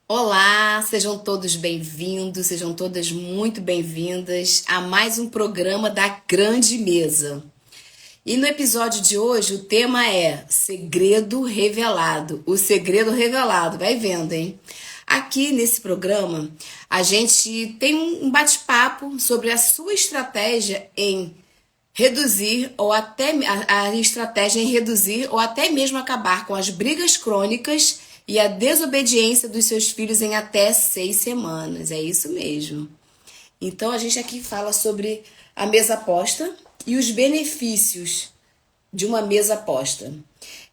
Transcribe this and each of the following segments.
Olá, sejam todos bem-vindos, sejam todas muito bem-vindas a mais um programa da Grande Mesa. E no episódio de hoje o tema é Segredo Revelado. O segredo revelado, vai vendo, hein? Aqui nesse programa a gente tem um bate-papo sobre a sua estratégia em reduzir ou até a estratégia em reduzir ou até mesmo acabar com as brigas crônicas e a desobediência dos seus filhos em até 6 semanas. É isso mesmo. Então a gente aqui fala sobre a mesa aposta e os benefícios de uma mesa aposta.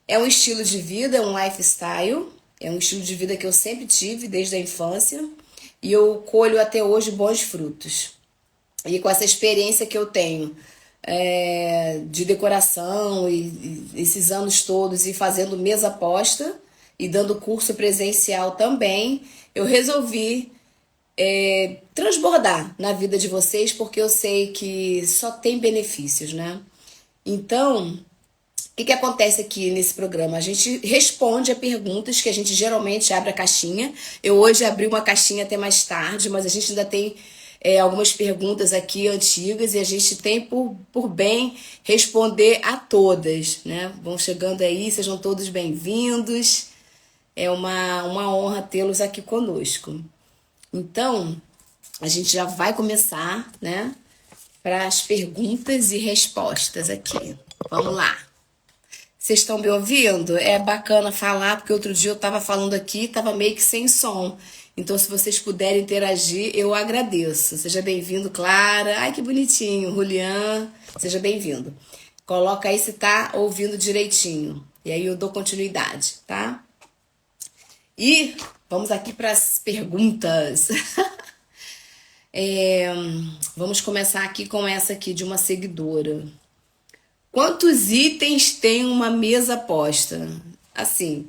É um estilo de vida, é um lifestyle, é um estilo de vida que eu sempre tive desde a infância e eu colho até hoje bons frutos. E com essa experiência que eu tenho de decoração e esses anos todos e fazendo mesa aposta e dando curso presencial também, eu resolvi transbordar na vida de vocês porque eu sei que só tem benefícios, né? Então, o que acontece aqui nesse programa? A gente responde a perguntas que a gente geralmente abre a caixinha. Eu hoje abri uma caixinha até mais tarde, mas a gente ainda tem algumas perguntas aqui antigas e a gente tem por bem responder a todas, né? Vão chegando aí, sejam todos bem-vindos. É uma honra tê-los aqui conosco. Então, a gente já vai começar, né? Para as perguntas e respostas aqui. Vamos lá. Vocês estão me ouvindo? É bacana falar, porque outro dia eu estava falando aqui, estava meio que sem som. Então, se vocês puderem interagir, eu agradeço. Seja bem-vindo, Clara. Ai, que bonitinho. Julian, seja bem-vindo. Coloca aí se tá ouvindo direitinho. E aí eu dou continuidade, tá? E vamos aqui para as perguntas. Vamos começar aqui com essa aqui de uma seguidora. Quantos itens tem uma mesa posta? Assim,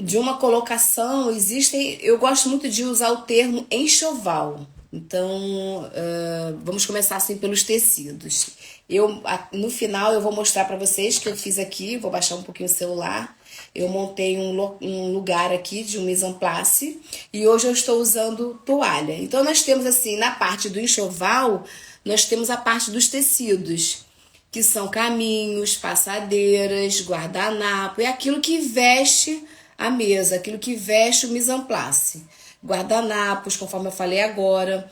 de uma colocação existem. Eu gosto muito de usar o termo enxoval. Então, vamos começar assim pelos tecidos. No final eu vou mostrar para vocês que eu fiz aqui. Vou baixar um pouquinho o celular. Eu montei um lugar aqui de um mise en place e hoje eu estou usando toalha. Então nós temos assim na parte do enxoval nós temos a parte dos tecidos que são caminhos, passadeiras, guardanapo, é aquilo que veste a mesa, aquilo que veste o mise en place. Guardanapos, conforme eu falei agora.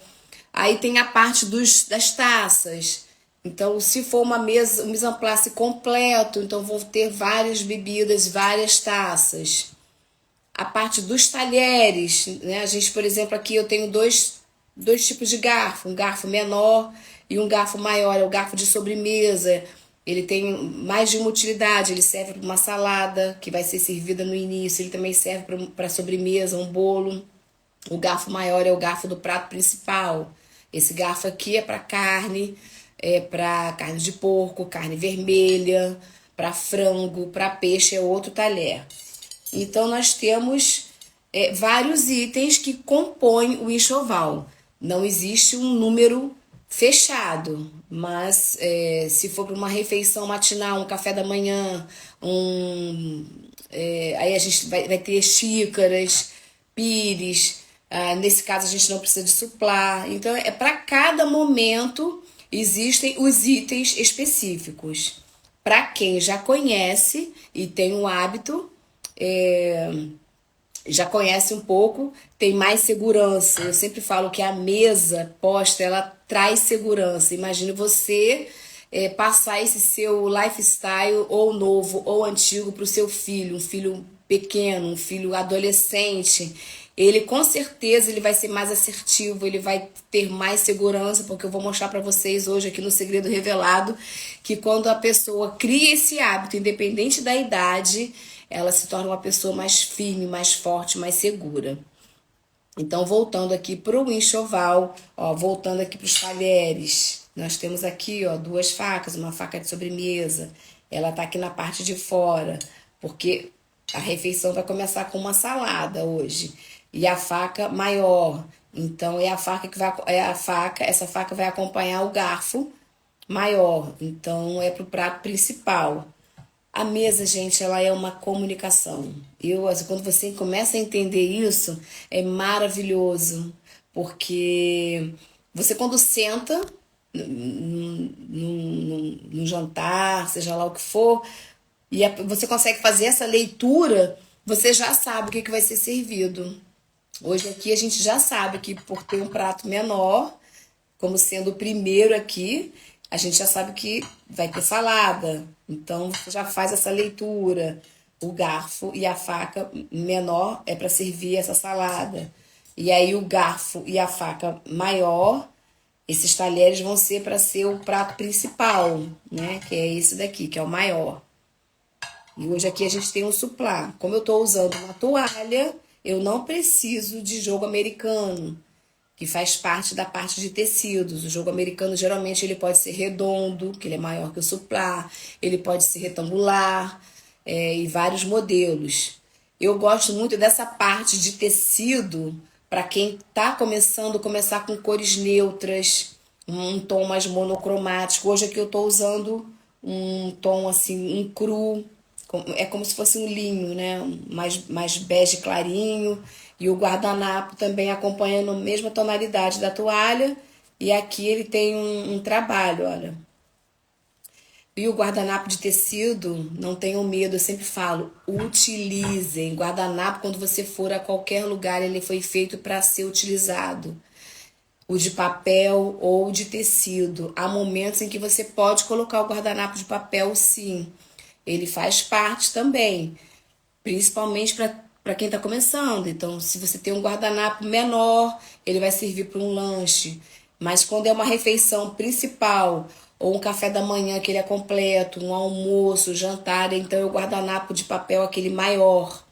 Aí tem a parte das taças. Então, se for uma mesa, um mise en place completo, então vou ter várias bebidas, várias taças. A parte dos talheres, né? A gente, por exemplo, aqui eu tenho dois tipos de garfo, um garfo menor e um garfo maior, é o garfo de sobremesa. Ele tem mais de uma utilidade, ele serve para uma salada que vai ser servida no início, ele também serve para sobremesa, um bolo. O garfo maior é o garfo do prato principal. Esse garfo aqui é para carne, é para carne de porco, carne vermelha, para frango, para peixe é outro talher. Então nós temos vários itens que compõem o enxoval. Não existe um número fechado, mas se for para uma refeição matinal, um café da manhã, aí a gente vai ter xícaras, pires. Nesse caso a gente não precisa de suplar. Então é para cada momento existem os itens específicos. Para quem já conhece e tem um hábito, é, já conhece um pouco, tem mais segurança. Eu sempre falo que a mesa posta, ela traz segurança. Imagine você passar esse seu lifestyle, ou novo ou antigo, para o seu filho, um filho pequeno, um filho adolescente. Ele com certeza ele vai ser mais assertivo, ele vai ter mais segurança, porque eu vou mostrar para vocês hoje aqui no Segredo Revelado que quando a pessoa cria esse hábito, independente da idade, ela se torna uma pessoa mais firme, mais forte, mais segura. Então, voltando aqui para o enxoval, ó, voltando aqui para os talheres, nós temos aqui, ó, duas facas, uma faca de sobremesa. Ela tá aqui na parte de fora, porque a refeição vai começar com uma salada hoje. E a faca maior. Então, é a faca que vai, essa faca vai acompanhar o garfo maior. Então, é para o prato principal. A mesa, gente, ela é uma comunicação. Assim, quando você começa a entender isso, é maravilhoso, porque você quando senta num jantar, seja lá o que for, e você consegue fazer essa leitura, você já sabe o que vai ser servido. Hoje aqui a gente já sabe que por ter um prato menor, como sendo o primeiro aqui, a gente já sabe que vai ter salada. Então você já faz essa leitura. O garfo e a faca menor é para servir essa salada. E aí o garfo e a faca maior, esses talheres vão ser para ser o prato principal, né? Que é esse daqui, que é o maior. E hoje aqui a gente tem um suplá. Como eu estou usando uma toalha, eu não preciso de jogo americano, que faz parte da parte de tecidos. O jogo americano geralmente ele pode ser redondo, que ele é maior que o suplá, ele pode ser retangular, e vários modelos. Eu gosto muito dessa parte de tecido para quem está começar com cores neutras, um tom mais monocromático. Hoje aqui eu estou usando um tom assim, um cru, é como se fosse um linho, né? Mais bege clarinho. E o guardanapo também acompanhando a mesma tonalidade da toalha. E aqui ele tem um trabalho, olha. E o guardanapo de tecido, não tenham medo, eu sempre falo, utilizem. Guardanapo, quando você for a qualquer lugar, ele foi feito para ser utilizado. O de papel ou de tecido. Há momentos em que você pode colocar o guardanapo de papel, sim. Ele faz parte também, principalmente para quem está começando. Então, se você tem um guardanapo menor, ele vai servir para um lanche. Mas quando é uma refeição principal, ou um café da manhã que ele é completo, um almoço, jantar, então é o guardanapo de papel aquele maior.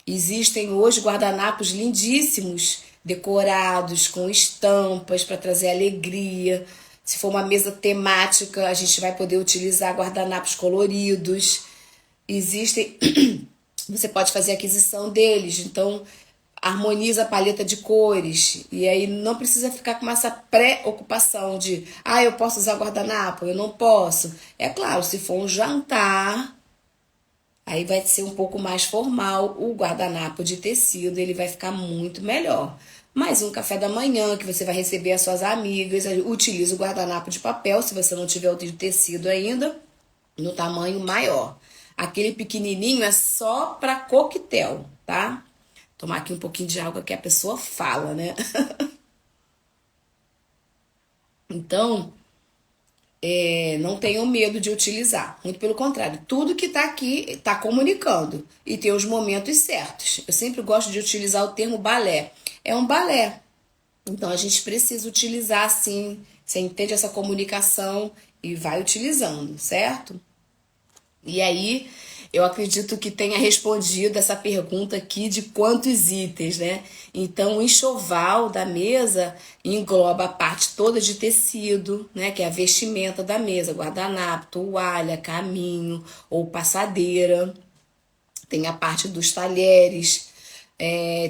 Existem hoje guardanapos lindíssimos, decorados, com estampas para trazer alegria. Se for uma mesa temática, a gente vai poder utilizar guardanapos coloridos. Existem, você pode fazer aquisição deles, então harmoniza a paleta de cores. E aí não precisa ficar com essa preocupação de, eu posso usar guardanapo, eu não posso. É claro, se for um jantar, aí vai ser um pouco mais formal, o guardanapo de tecido, ele vai ficar muito melhor. Mas um café da manhã que você vai receber as suas amigas, utiliza o guardanapo de papel, se você não tiver o de tecido ainda, no tamanho maior. Aquele pequenininho é só para coquetel, tá? Tomar aqui um pouquinho de água que a pessoa fala, né? Então, não tenham medo de utilizar. Muito pelo contrário, tudo que está aqui está comunicando e tem os momentos certos. Eu sempre gosto de utilizar o termo balé. É um balé. Então a gente precisa utilizar assim. Você entende essa comunicação e vai utilizando, certo? E aí, eu acredito que tenha respondido essa pergunta aqui de quantos itens, né? Então, o enxoval da mesa engloba a parte toda de tecido, né? Que é a vestimenta da mesa, guardanapo, toalha, caminho ou passadeira. Tem a parte dos talheres,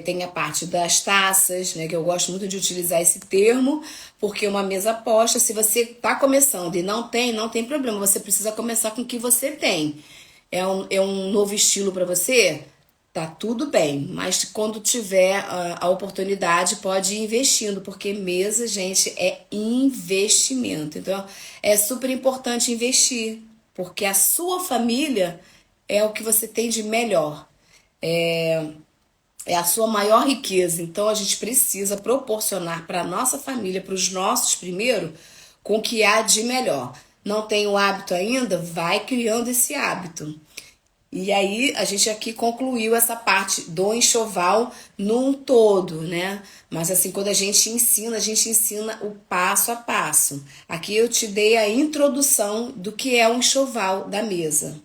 tem a parte das taças, né? Que eu gosto muito de utilizar esse termo, porque uma mesa posta, se você está começando e não tem problema, você precisa começar com o que você tem. É um novo estilo para você? Tá tudo bem, mas quando tiver a oportunidade, pode ir investindo, porque mesa, gente, é investimento. Então, é super importante investir, porque a sua família é o que você tem de melhor. É a sua maior riqueza. Então a gente precisa proporcionar para a nossa família, para os nossos primeiro, com o que há de melhor. Não tem o hábito ainda? Vai criando esse hábito. E aí a gente aqui concluiu essa parte do enxoval num todo, né? Mas assim, quando a gente ensina o passo a passo. Aqui eu te dei a introdução do que é um enxoval da mesa.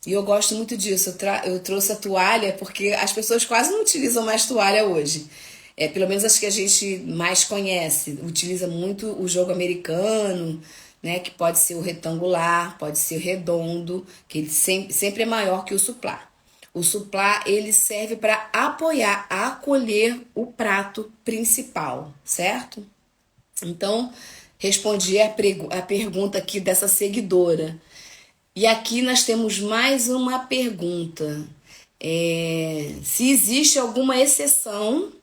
E eu gosto muito disso. Eu trouxe a toalha porque as pessoas quase não utilizam mais toalha hoje. Pelo menos as que a gente mais conhece. Utiliza muito o jogo americano, né? Que pode ser o retangular, pode ser o redondo, que ele sempre é maior que o suplá. O suplá, ele serve para apoiar, acolher o prato principal, certo? Então, respondi a pergunta aqui dessa seguidora. E aqui nós temos mais uma pergunta. Se existe alguma exceção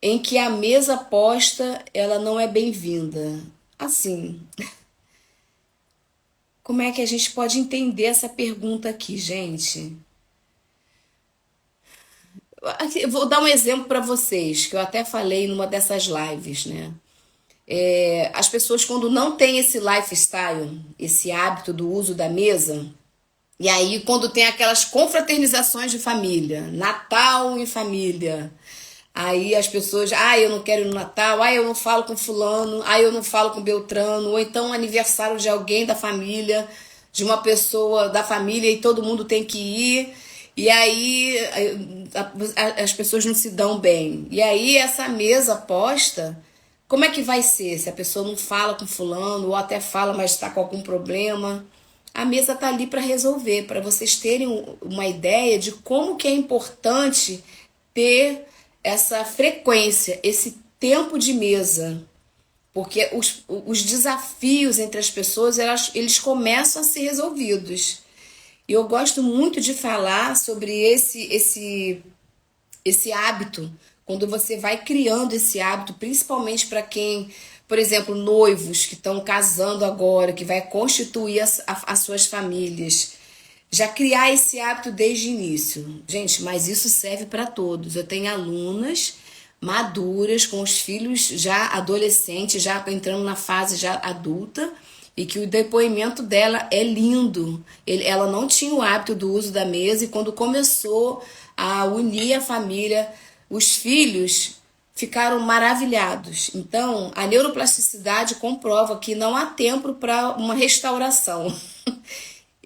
em que a mesa posta ela não é bem-vinda. Assim, como é que a gente pode entender essa pergunta aqui, gente? Eu vou dar um exemplo para vocês, que eu até falei numa dessas lives, né? As pessoas, quando não têm esse lifestyle, esse hábito do uso da mesa, e aí quando tem aquelas confraternizações de família, Natal em família, aí as pessoas, eu não quero ir no Natal, eu não falo com fulano, eu não falo com Beltrano, ou então aniversário de alguém da família, de uma pessoa da família e todo mundo tem que ir, e aí as pessoas não se dão bem. E aí essa mesa posta, como é que vai ser se a pessoa não fala com fulano, ou até fala, mas está com algum problema? A mesa está ali para resolver, para vocês terem uma ideia de como que é importante ter essa frequência, esse tempo de mesa. Porque os desafios entre as pessoas, eles começam a ser resolvidos. E eu gosto muito de falar sobre esse hábito, quando você vai criando esse hábito, principalmente para quem, por exemplo, noivos que estão casando agora, que vai constituir as suas famílias, já criar esse hábito desde o início. Gente, mas isso serve para todos. Eu tenho alunas maduras, com os filhos já adolescentes, já entrando na fase já adulta, e que o depoimento dela é lindo. Ela não tinha o hábito do uso da mesa, e quando começou a unir a família, os filhos ficaram maravilhados. Então, a neuroplasticidade comprova que não há tempo para uma restauração.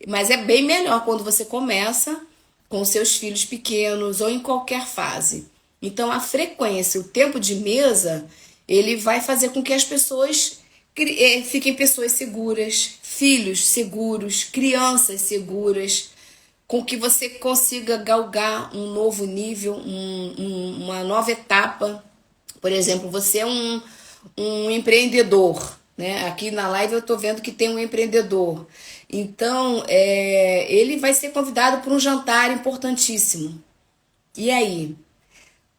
Mas é bem melhor quando você começa com seus filhos pequenos ou em qualquer fase. Então, a frequência, o tempo de mesa, ele vai fazer com que as pessoas fiquem pessoas seguras, filhos seguros, crianças seguras, com que você consiga galgar um novo nível, uma nova etapa. Por exemplo, você é um empreendedor, né? Aqui na live eu estou vendo que tem um empreendedor. Então, ele vai ser convidado para um jantar importantíssimo. E aí?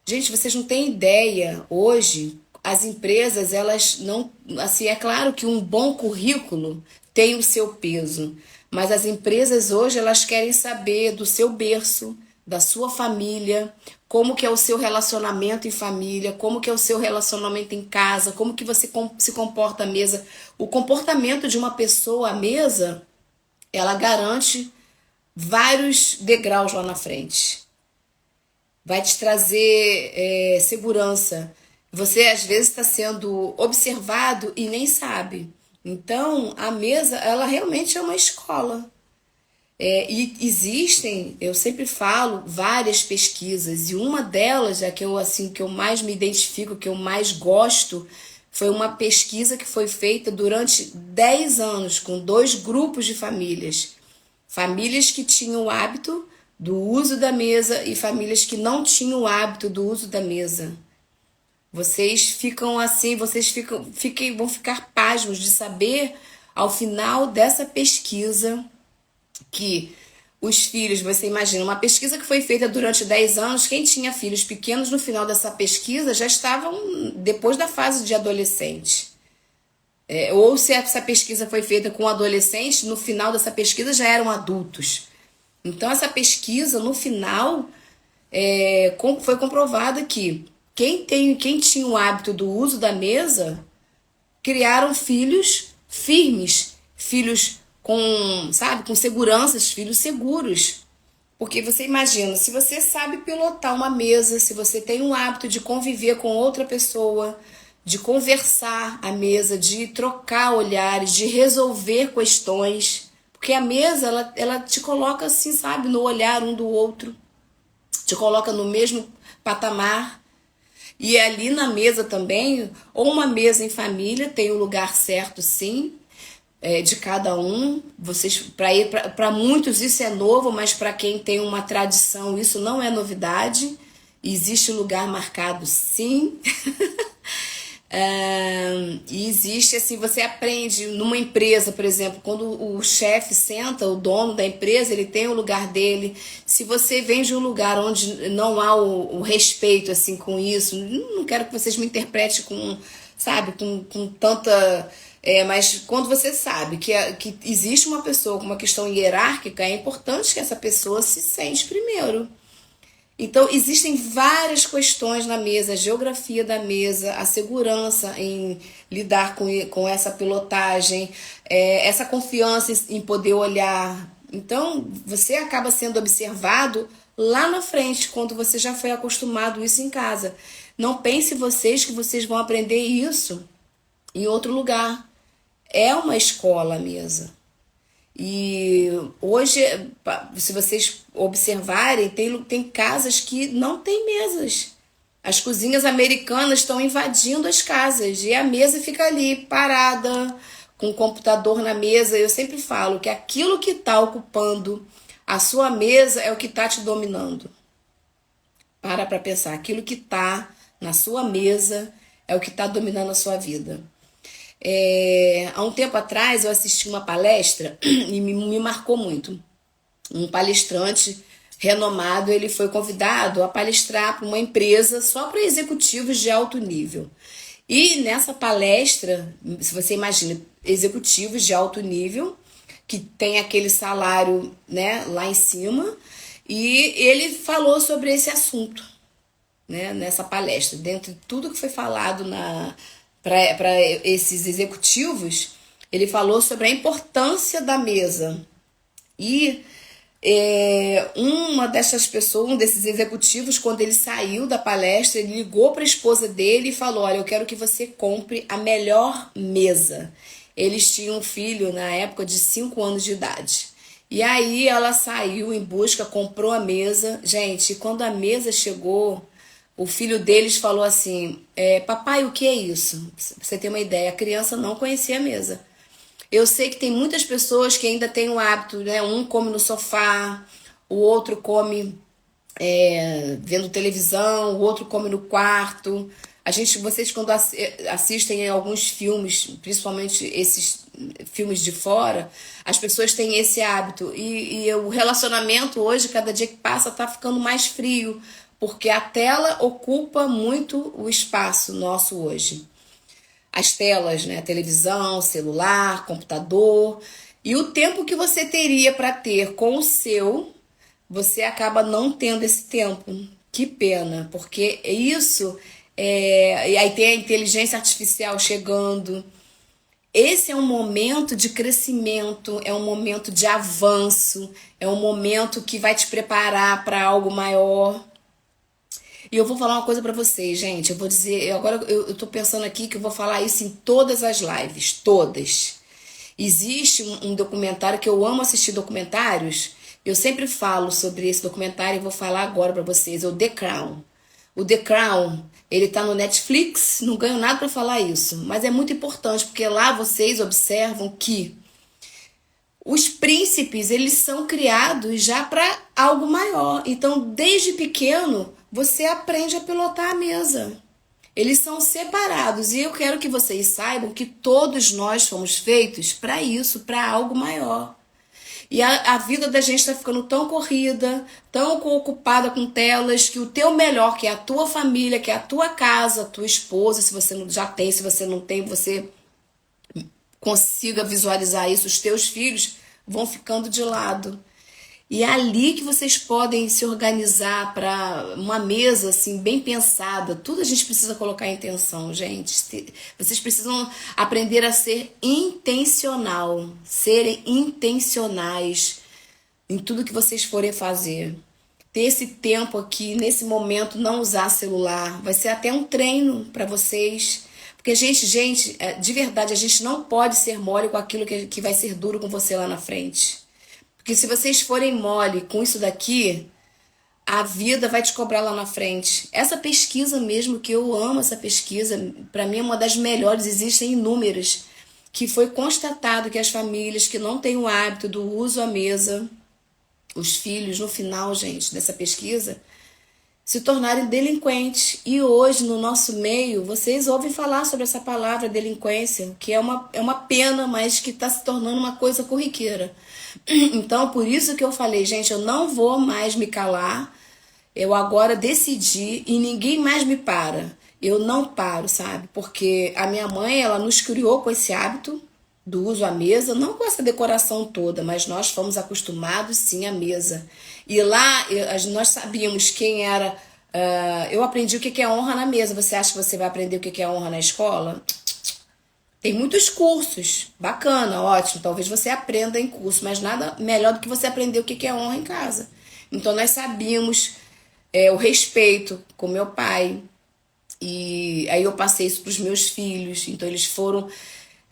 Gente, vocês não têm ideia, hoje, as empresas, elas não... Assim, é claro que um bom currículo tem o seu peso, mas as empresas hoje, elas querem saber do seu berço, da sua família, como que é o seu relacionamento em família, como que é o seu relacionamento em casa, como que você se comporta à mesa. O comportamento de uma pessoa à mesa, ela garante vários degraus lá na frente. Vai te trazer segurança. Você, às vezes, está sendo observado e nem sabe. Então, a mesa, ela realmente é uma escola. E existem, eu sempre falo, várias pesquisas. E uma delas, que eu mais me identifico, que eu mais gosto, foi uma pesquisa que foi feita durante 10 anos com 2 grupos de famílias. Famílias que tinham o hábito do uso da mesa e famílias que não tinham o hábito do uso da mesa. Vocês ficam assim, vão ficar pasmos de saber, ao final dessa pesquisa, que os filhos, você imagina, uma pesquisa que foi feita durante 10 anos, quem tinha filhos pequenos no final dessa pesquisa já estavam depois da fase de adolescente. Ou se essa pesquisa foi feita com adolescentes, no final dessa pesquisa já eram adultos. Então, essa pesquisa, no final, foi comprovada que quem tinha o hábito do uso da mesa criaram filhos firmes, filhos com seguranças, filhos seguros. Porque você imagina, se você sabe pilotar uma mesa, se você tem o hábito de conviver com outra pessoa, de conversar à mesa, de trocar olhares, de resolver questões, porque a mesa, ela te coloca assim, sabe, no olhar um do outro, te coloca no mesmo patamar. E ali na mesa também, ou uma mesa em família, tem o lugar certo, sim, de cada um. Para muitos isso é novo, mas para quem tem uma tradição, isso não é novidade. Existe lugar marcado, sim. E existe assim, você aprende numa empresa, por exemplo, quando o chefe senta, o dono da empresa, ele tem o lugar dele. Se você vem de um lugar onde não há o respeito assim com isso, não quero que vocês me interpretem com, sabe, com tanta. Mas quando você sabe que existe uma pessoa com uma questão hierárquica, é importante que essa pessoa se sente primeiro. Então, existem várias questões na mesa, a geografia da mesa, a segurança em lidar com essa pilotagem, essa confiança em poder olhar. Então, você acaba sendo observado lá na frente, quando você já foi acostumado a isso em casa. Não pense vocês que vocês vão aprender isso em outro lugar. É uma escola a mesa. E hoje, se vocês observarem, tem casas que não tem mesas. As cozinhas americanas estão invadindo as casas e a mesa fica ali parada, com o computador na mesa. Eu sempre falo que aquilo que está ocupando a sua mesa é o que está te dominando. Para pensar, aquilo que está na sua mesa é o que está dominando a sua vida. Há um tempo atrás eu assisti uma palestra e me marcou muito. Um palestrante renomado, ele foi convidado a palestrar para uma empresa só para executivos de alto nível. E nessa palestra, se você imagina, executivos de alto nível, que tem aquele salário, né, lá em cima, e ele falou sobre esse assunto, né, nessa palestra. Dentro de tudo que foi falado para esses executivos, ele falou sobre a importância da mesa. E uma dessas pessoas, um desses executivos, quando ele saiu da palestra, ele ligou para a esposa dele e falou: olha, eu quero que você compre a melhor mesa. Eles tinham um filho na época de 5 anos de idade. E aí ela saiu em busca, comprou a mesa. Gente, quando a mesa chegou, o filho deles falou assim: papai, o que é isso? Pra você ter uma ideia, a criança não conhecia a mesa. Eu sei que tem muitas pessoas que ainda têm o hábito, né? Um come no sofá, o outro come vendo televisão, o outro come no quarto. Vocês quando assistem a alguns filmes, principalmente esses filmes de fora, as pessoas têm esse hábito. E o relacionamento hoje, cada dia que passa, tá ficando mais frio, porque a tela ocupa muito o espaço nosso hoje. As telas, né? Televisão, celular, computador. E o tempo que você teria para ter com o seu, você acaba não tendo esse tempo. Que pena, porque isso e aí tem a inteligência artificial chegando. Esse é um momento de crescimento, é um momento de avanço, é um momento que vai te preparar para algo maior. E eu vou falar uma coisa pra vocês, gente. Eu vou dizer, agora eu tô pensando aqui que eu vou falar isso em todas as lives, todas. Existe um documentário que eu amo assistir documentários. Eu sempre falo sobre esse documentário e vou falar agora pra vocês. É o The Crown. O The Crown, ele tá no Netflix, não ganho nada pra falar isso, mas é muito importante porque lá vocês observam que os príncipes, eles são criados já para algo maior. Então, desde pequeno, você aprende a pilotar a mesa. Eles são separados e eu quero que vocês saibam que todos nós fomos feitos para isso, para algo maior. E a vida da gente está ficando tão corrida, tão ocupada com telas, que o teu melhor, que é a tua família, que é a tua casa, a tua esposa, se você já tem, se você não tem, você consiga visualizar isso, os teus filhos vão ficando de lado. E é ali que vocês podem se organizar para uma mesa assim bem pensada. Tudo a gente precisa colocar em intenção, gente. Vocês precisam aprender a ser intencional, serem intencionais em tudo que vocês forem fazer. Ter esse tempo aqui, nesse momento, não usar celular. Vai ser até um treino para vocês. Porque, gente, de verdade, a gente não pode ser mole com aquilo que vai ser duro com você lá na frente. Porque se vocês forem mole com isso daqui, a vida vai te cobrar lá na frente. Essa pesquisa mesmo, que eu amo essa pesquisa, para mim é uma das melhores, existem inúmeras, que foi constatado que as famílias que não têm o hábito do uso à mesa, os filhos, no final, gente, dessa pesquisa, se tornarem delinquentes. E hoje, no nosso meio, vocês ouvem falar sobre essa palavra delinquência, que é uma pena, mas que está se tornando uma coisa corriqueira. Então, por isso que eu falei, gente, eu não vou mais me calar. Eu agora decidi e ninguém mais me para. Eu não paro, sabe? Porque a minha mãe, ela nos criou com esse hábito do uso à mesa, não com essa decoração toda, mas nós fomos acostumados sim à mesa. E lá nós sabíamos quem era. Eu aprendi o que é honra na mesa. Você acha que você vai aprender o que é honra na escola? Tem muitos cursos, bacana, ótimo. Talvez você aprenda em curso, mas nada melhor do que você aprender o que é honra em casa. Então nós sabíamos o respeito com meu pai. E aí eu passei isso para os meus filhos. Então eles foram.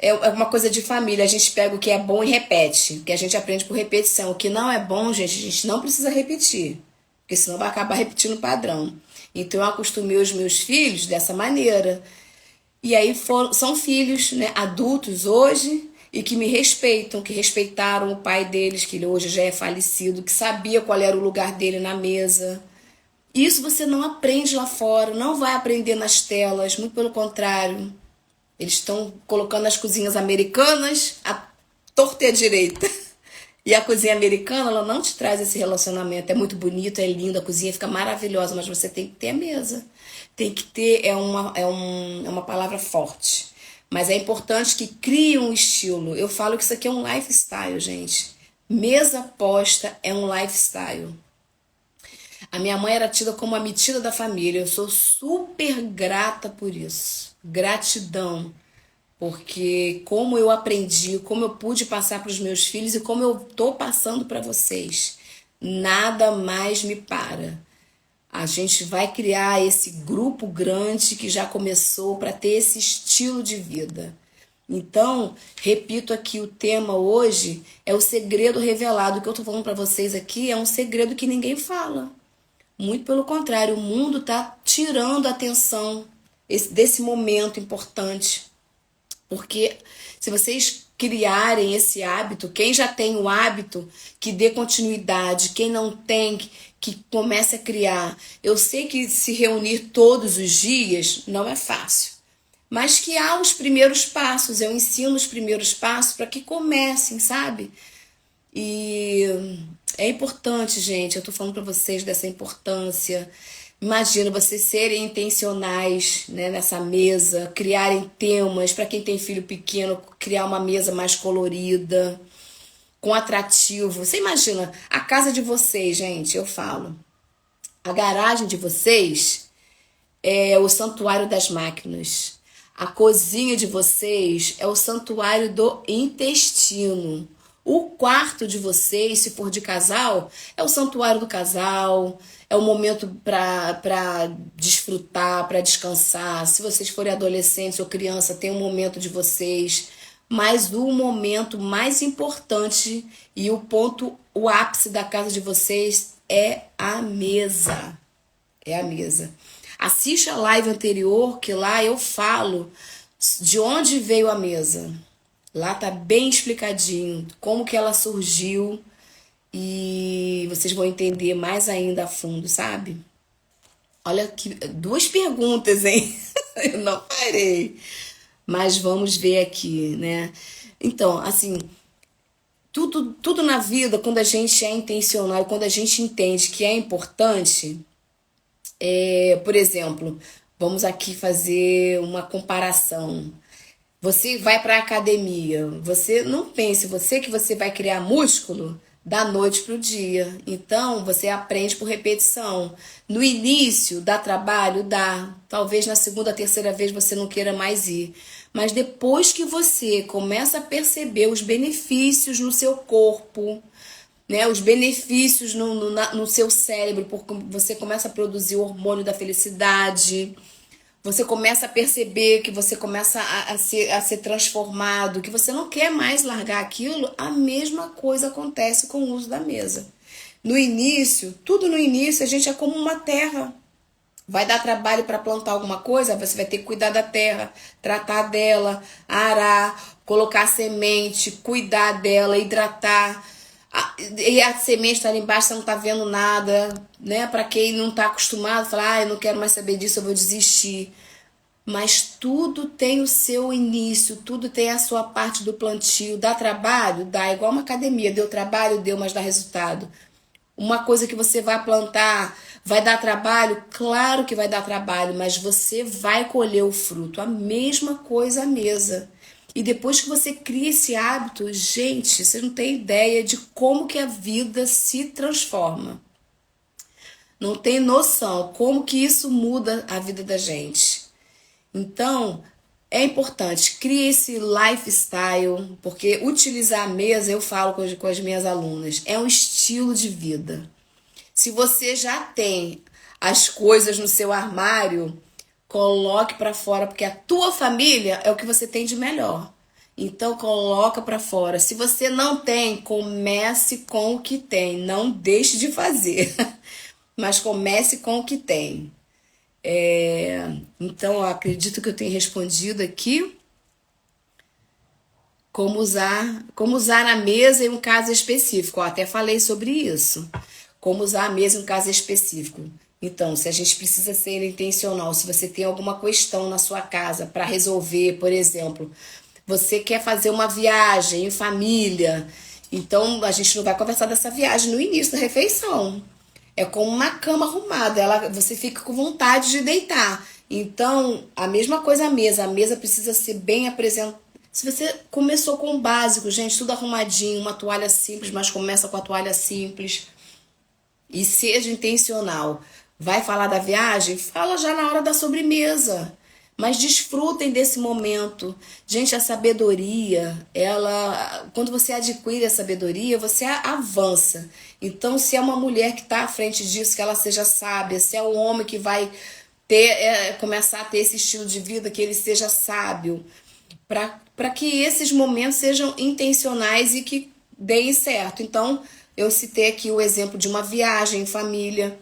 É uma coisa de família. A gente pega o que é bom e repete. O que a gente aprende por repetição. O que não é bom, gente, a gente não precisa repetir. Porque senão vai acabar repetindo o padrão. Então eu acostumei os meus filhos dessa maneira. E aí são filhos, né, adultos hoje e que me respeitam, que respeitaram o pai deles, que ele hoje já é falecido, que sabia qual era o lugar dele na mesa. Isso você não aprende lá fora, não vai aprender nas telas, muito pelo contrário. Eles estão colocando as cozinhas americanas à torta e à direita. E a cozinha americana, ela não te traz esse relacionamento. É muito bonito, é lindo, a cozinha fica maravilhosa, mas você tem que ter a mesa. Tem que ter, é uma palavra forte. Mas é importante que crie um estilo. Eu falo que isso aqui é um lifestyle, gente. Mesa posta é um lifestyle. A minha mãe era tida como a metida da família. Eu sou super grata por isso. Gratidão. Porque como eu aprendi, como eu pude passar para os meus filhos e como eu estou passando para vocês. Nada mais me para. A gente vai criar esse grupo grande que já começou para ter esse estilo de vida. Então, repito aqui, o tema hoje é o segredo revelado. O que eu estou falando para vocês aqui é um segredo que ninguém fala. Muito pelo contrário, o mundo está tirando a atenção desse momento importante. Porque se vocês criarem esse hábito, quem já tem o hábito, que dê continuidade, quem não tem, que comece a criar. Eu sei que se reunir todos os dias não é fácil, mas que há os primeiros passos, eu ensino os primeiros passos para que comecem, sabe? E é importante, gente, eu tô falando para vocês dessa importância. Imagina vocês serem intencionais, né, nessa mesa, criarem temas, para quem tem filho pequeno, criar uma mesa mais colorida, com atrativo. Você imagina, a casa de vocês, gente, eu falo, a garagem de vocês é o santuário das máquinas. A cozinha de vocês é o santuário do intestino. O quarto de vocês, se for de casal, é o santuário do casal, é o momento para desfrutar, para descansar. Se vocês forem adolescentes ou criança, tem um momento de vocês. Mas o momento mais importante e o ápice da casa de vocês é a mesa. É a mesa. Assiste a live anterior, que lá eu falo de onde veio a mesa. Lá tá bem explicadinho como que ela surgiu e vocês vão entender mais ainda a fundo, sabe? Olha que 2 perguntas, hein? Eu não parei. Mas vamos ver aqui, né? Então, assim, tudo na vida, quando a gente é intencional, quando a gente entende que é importante, por exemplo, vamos aqui fazer uma comparação. Você vai para a academia, você não pense, que você vai criar músculo da noite para o dia. Então, você aprende por repetição. No início, dá trabalho? Dá. Talvez na segunda, terceira vez você não queira mais ir. Mas depois que você começa a perceber os benefícios no seu corpo, né, os benefícios no seu cérebro, porque você começa a produzir o hormônio da felicidade, você começa a perceber que você começa a ser transformado, que você não quer mais largar aquilo, a mesma coisa acontece com o uso da mesa. No início, tudo no início, a gente é como uma terra. Vai dar trabalho para plantar alguma coisa, você vai ter que cuidar da terra, tratar dela, arar, colocar semente, cuidar dela, hidratar. e a semente está ali embaixo, você não está vendo nada, né? Para quem não está acostumado, fala, eu não quero mais saber disso, eu vou desistir. Mas tudo tem o seu início, tudo tem a sua parte do plantio. Dá trabalho? Dá, igual uma academia. Deu trabalho? Deu, mas dá resultado. Uma coisa que você vai plantar vai dar trabalho? Claro que vai dar trabalho, mas você vai colher o fruto. A mesma coisa à mesa. E depois que você cria esse hábito, gente, você não tem ideia de como que a vida se transforma. Não tem noção como que isso muda a vida da gente. Então, é importante, crie esse lifestyle, porque utilizar a mesa, eu falo com as minhas alunas, é um estilo de vida. Se você já tem as coisas no seu armário, coloque para fora, porque a tua família é o que você tem de melhor. Então coloca para fora. Se você não tem, comece com o que tem, não deixe de fazer. Mas comece com o que tem. Então, eu acredito que eu tenho respondido aqui como usar a mesa em um caso específico. Eu até falei sobre isso. Como usar a mesa em um caso específico. Então, se a gente precisa ser intencional, se você tem alguma questão na sua casa para resolver, por exemplo, você quer fazer uma viagem em família, então a gente não vai conversar dessa viagem no início da refeição. É como uma cama arrumada, você fica com vontade de deitar. Então, a mesma coisa a mesa precisa ser bem apresentada. Se você começou com o básico, gente, tudo arrumadinho, uma toalha simples, mas começa com a toalha simples. E seja intencional. Vai falar da viagem? Fala já na hora da sobremesa. Mas desfrutem desse momento. Gente, a sabedoria, quando você adquire a sabedoria, você avança. Então, se é uma mulher que está à frente disso, que ela seja sábia. Se é um homem que vai começar a ter esse estilo de vida, que ele seja sábio. Para que esses momentos sejam intencionais e que deem certo. Então, eu citei aqui o exemplo de uma viagem em família,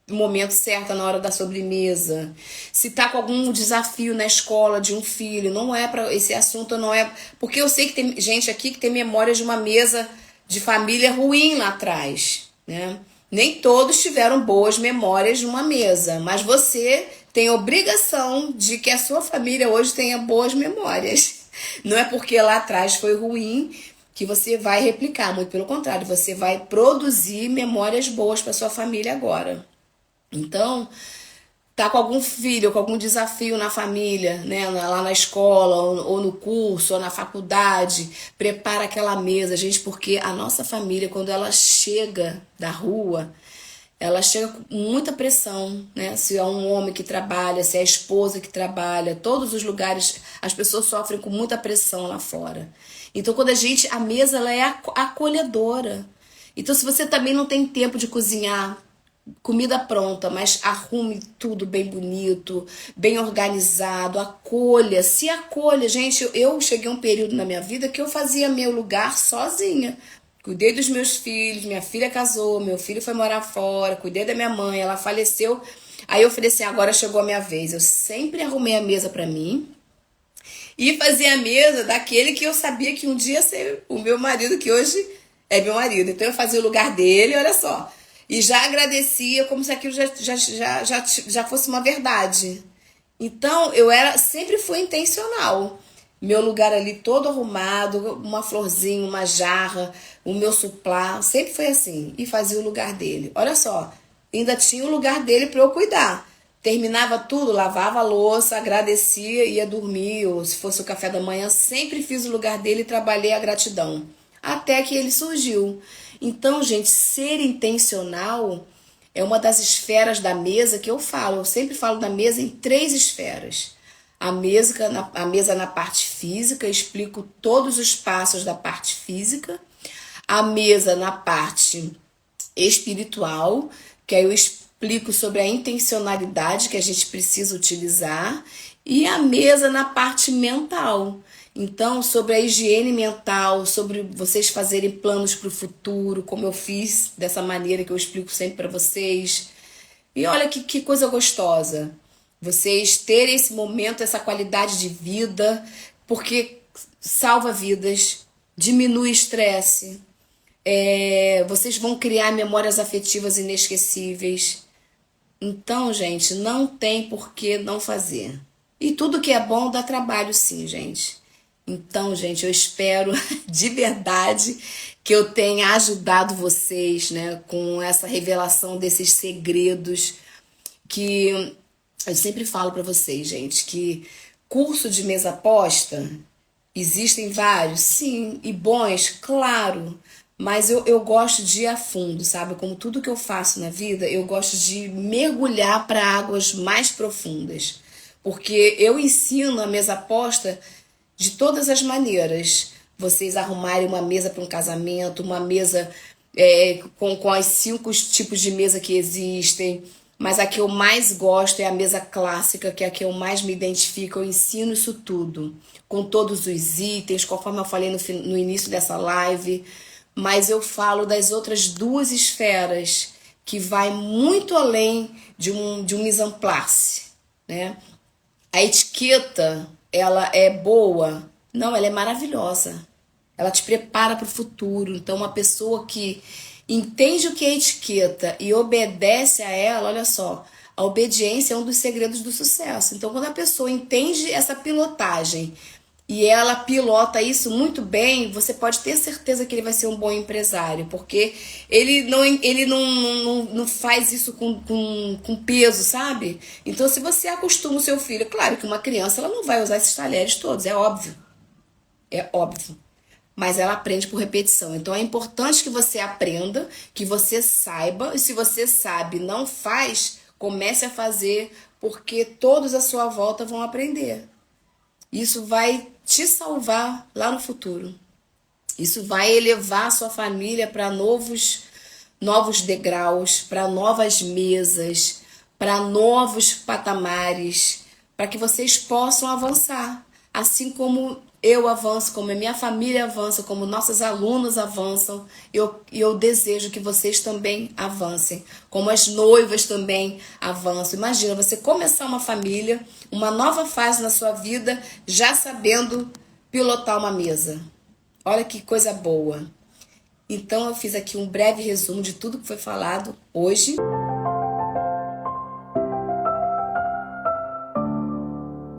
no momento certo, na hora da sobremesa. Se tá com algum desafio na escola de um filho, não é para esse assunto, não é. Porque eu sei que tem gente aqui que tem memórias de uma mesa de família ruim lá atrás, né? Nem todos tiveram boas memórias de uma mesa, mas você tem obrigação de que a sua família hoje tenha boas memórias. Não é porque lá atrás foi ruim que você vai replicar, muito pelo contrário, você vai produzir memórias boas para sua família agora. Então, tá com algum filho, com algum desafio na família, né, lá na escola, ou no curso, ou na faculdade, prepara aquela mesa, gente, porque a nossa família, quando ela chega da rua, ela chega com muita pressão, né? Se é um homem que trabalha, se é a esposa que trabalha, todos os lugares as pessoas sofrem com muita pressão lá fora. Então, quando a mesa ela é acolhedora. Então, se você também não tem tempo de cozinhar, comida pronta, mas arrume tudo bem bonito, bem organizado, acolha, se acolha. Gente, eu cheguei a um período na minha vida que eu fazia meu lugar sozinha. Cuidei dos meus filhos, minha filha casou, meu filho foi morar fora, cuidei da minha mãe, ela faleceu. Aí eu falei assim, agora chegou a minha vez. Eu sempre arrumei a mesa pra mim e fazia a mesa daquele que eu sabia que um dia ia ser o meu marido, que hoje é meu marido. Então eu fazia o lugar dele, olha só. E já agradecia como se aquilo já fosse uma verdade. Então, sempre fui intencional. Meu lugar ali todo arrumado, uma florzinha, uma jarra, o meu suplá, sempre foi assim. E fazia o lugar dele. Olha só, ainda tinha o lugar dele para eu cuidar. Terminava tudo, lavava a louça, agradecia, ia dormir, ou se fosse o café da manhã, sempre fiz o lugar dele e trabalhei a gratidão. Até que ele surgiu. Então, gente, ser intencional é uma das esferas da mesa que eu falo. Eu sempre falo da mesa em 3 esferas. A mesa na parte física, explico todos os passos da parte física. A mesa na parte espiritual, que aí eu explico sobre a intencionalidade que a gente precisa utilizar. E a mesa na parte mental. Então, sobre a higiene mental, sobre vocês fazerem planos para o futuro, como eu fiz, dessa maneira que eu explico sempre para vocês. E olha que coisa gostosa. Vocês terem esse momento, essa qualidade de vida, porque salva vidas, diminui estresse, Vocês vão criar memórias afetivas inesquecíveis. Então, gente, não tem por que não fazer. E tudo que é bom dá trabalho, sim, gente. Então, gente, eu espero de verdade que eu tenha ajudado vocês, né, com essa revelação desses segredos que eu sempre falo para vocês, gente, que curso de mesa aposta existem vários, sim, e bons, claro, mas eu gosto de ir a fundo, sabe? Como tudo que eu faço na vida, eu gosto de mergulhar para águas mais profundas, porque eu ensino a mesa aposta de todas as maneiras. Vocês arrumarem uma mesa para um casamento, uma mesa com as 5 tipos de mesa que existem. Mas a que eu mais gosto é a mesa clássica, que é a que eu mais me identifico. Eu ensino isso tudo, com todos os itens, conforme eu falei no início dessa live. Mas eu falo das outras 2 esferas, que vai muito além de um mise en place, né? A etiqueta, ela é boa? Não, ela é maravilhosa. Ela te prepara para o futuro. Então, uma pessoa que entende o que é etiqueta e obedece a ela, olha só, a obediência é um dos segredos do sucesso. Então, quando a pessoa entende essa pilotagem e ela pilota isso muito bem, você pode ter certeza que ele vai ser um bom empresário, porque ele não faz isso com peso, sabe? Então, se você acostuma o seu filho, claro que uma criança ela não vai usar esses talheres todos, é óbvio, mas ela aprende por repetição. Então, é importante que você aprenda, que você saiba, e se você sabe, não faz, comece a fazer, porque todos à sua volta vão aprender. Isso vai te salvar lá no futuro. Isso vai elevar a sua família para novos degraus, para novas mesas, para novos patamares, para que vocês possam avançar. Assim como eu avanço, como a minha família avança, como nossos alunos avançam, eu desejo que vocês também avancem, como as noivas também avançam. Imagina você começar uma família, uma nova fase na sua vida, já sabendo pilotar uma mesa. Olha que coisa boa. Então eu fiz aqui um breve resumo de tudo que foi falado hoje.